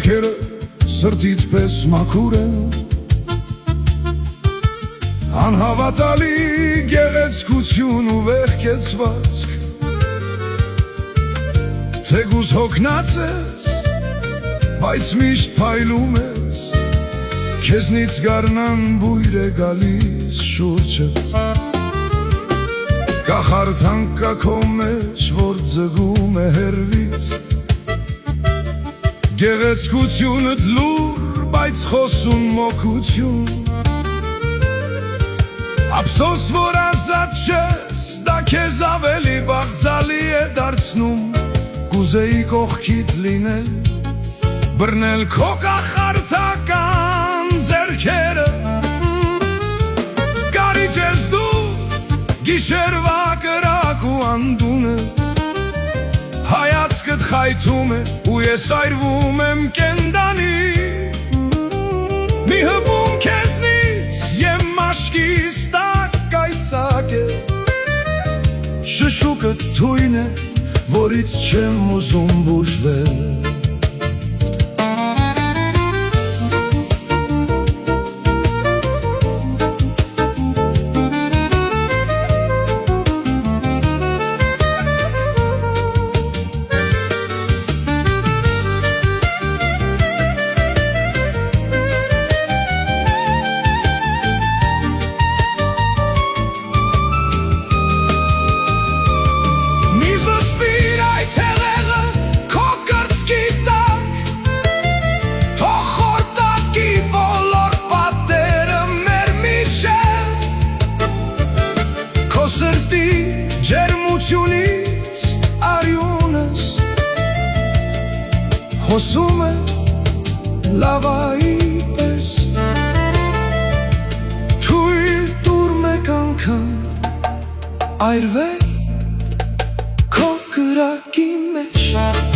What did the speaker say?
Կրքերը սրտիդ պես մաքուր են, անհավատալի գեղեցկություն ու վեղկեցվածք, թեկուզ հոգնած ես, բայց միշտ փայլում ես, քեզնից գարնան բույր է գալիս շուրջդ, կախարդանք կա քո մեջ, որ ձգում է հեռվից, գեղեցկությունդ լուր, բայց խոսում մոգություն, ափսոս որ ազատ չես, դա քեզ ավելի բաղձալի է դարձնում, կուզեի կողքիդ լինել, բռնել քո կախարդական ձեռքերը, կարիճ ես դու գիշերվա կրակ ու անդունը, հայացքդ խայթում է ու ես այրվում եմ կենդանի, մի հպում քեզնից եմ մաշկիս տակ կայծակ է, շշուկդ թույն է, որից չեմ ուզում բուժվել, ջերմությունից արյունս հոսում է լավայի պես, թույլ տուր մեկ անգամ այրվել քո կրակի մեջ